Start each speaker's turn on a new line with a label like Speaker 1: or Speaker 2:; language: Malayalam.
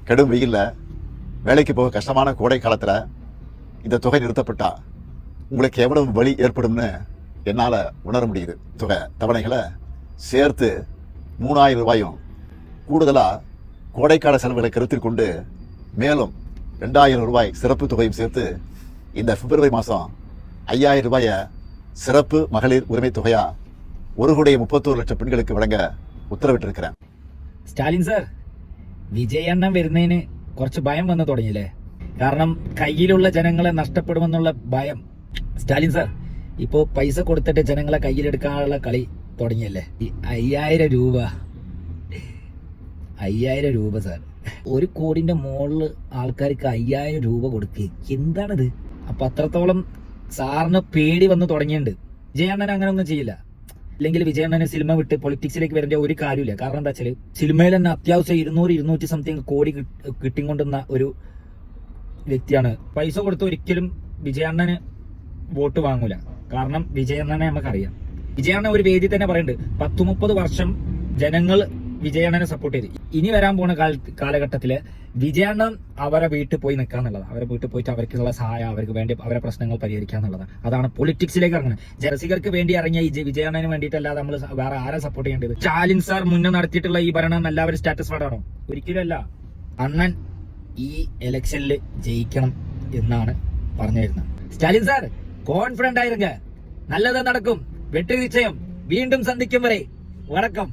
Speaker 1: கடும் வெயில்ல வேலைக்கு போக கஷ்டமான கோடை காலத்துல இந்த தொகை நிறுத்தப்பட்டா உங்களுக்கு எவ்வளவு வலி ஏற்படும்னு என்னால உணர முடியுது. தொகை தவணைகளை சேர்த்து 3000 ரூபாயும் கூடுதலா கோடைக்கால செலவுகளை கருத்தில் கொண்டு மேலும் 2000 ரூபாய் சிறப்பு தொகையும் சேர்த்து இந்த பிப்ரவரி மாதம் 5000 ரூபாயை சிறப்பு மகளிர் உரிமை தொகையா 1,31 லட்சம் பெண்களுக்கு வழங்க ഉത്തരവിട്ടിരിக்கிறேன்.
Speaker 2: സ്റ്റാലിൻ സാർ, വിജയണ്ണൻ വരുന്നതിന് കുറച്ച് ഭയം വന്നു തുടങ്ങിയില്ലേ? കാരണം കയ്യിലുള്ള ജനങ്ങളെ നഷ്ടപ്പെടുമെന്നുള്ള ഭയം. സ്റ്റാലിൻ സാർ, ഇപ്പോ പൈസ കൊടുത്തിട്ട് ജനങ്ങളെ കയ്യിലെടുക്കാനുള്ള കളി തുടങ്ങിയല്ലേ? ഈ 5000 രൂപ സാർ, 1 കോടിന്റെ മുകളിൽ ആൾക്കാർക്ക് 5000 രൂപ കൊടുക്കുക, എന്താണിത്? അപ്പൊ അത്രത്തോളം സാറിന് പേടി വന്ന് തുടങ്ങിയിട്ടുണ്ട്. വിജയണ്ണൻ അങ്ങനെ ഒന്നും ചെയ്യില്ല. അല്ലെങ്കിൽ വിജയണ്ണന് സിനിമ വിട്ട് പൊളിറ്റിക്സിലേക്ക് വരേണ്ട ഒരു കാര്യമില്ല. കാരണം എന്താ വെച്ചാല് സിനിമയിൽ തന്നെ അത്യാവശ്യം 200 സംതിങ് കോടി കിട്ടിക്കൊണ്ടുന്ന ഒരു വ്യക്തിയാണ്. പൈസ കൊടുത്ത് ഒരിക്കലും വിജയണ്ണന് വോട്ട് വാങ്ങൂല. കാരണം വിജയണ്ണനെ നമുക്കറിയാം. വിജയണ്ണൻ ഒരു വേദി തന്നെ പറയുന്നുണ്ട്, 10-30 വർഷം ജനങ്ങൾ വിജയണ്ണനെ സപ്പോർട്ട് ചെയ്ത്. ഇനി വരാൻ പോണ കാലഘട്ടത്തില് വിജയണ്ണൻ അവരെ വീട്ടിൽ പോയി നിൽക്കാന്നുള്ളതാണ്. അവരെ വീട്ടിൽ പോയിട്ട് അവർക്കുള്ള സഹായം, അവർക്ക് വേണ്ടി അവരെ പ്രശ്നങ്ങൾ പരിഹരിക്കാന്നുള്ളതാണ്. അതാണ് പൊളിറ്റിക്സിലേക്ക് ഇറങ്ങുന്നത്. ജനസികർക്ക് വേണ്ടി ഇറങ്ങിയ ഈ വിജയണ്ണന് വേണ്ടിയിട്ടല്ലാതെ നമ്മൾ വേറെ ആരെ സപ്പോർട്ട് ചെയ്യേണ്ടത്? സ്റ്റാലിൻ സാർ മുന്നേ നടത്തിയിട്ടുള്ള ഈ ഭരണം എല്ലാവരും സാറ്റിസ്ഫൈഡ് ആണോ? ഒരിക്കലും അല്ല. അണ്ണൻ ഈ ഇലക്ഷനിൽ ജയിക്കണം എന്നാണ് പറഞ്ഞു വരുന്നത്. സ്റ്റാലിൻ സാർ, കോൺഫിഡന്റ് ആയിരുங்க, നല്ലത് നടക്കും, വെട്ടി നിശ്ചയം. വീണ്ടും സന്ധിക്കും വരെ വണക്കം.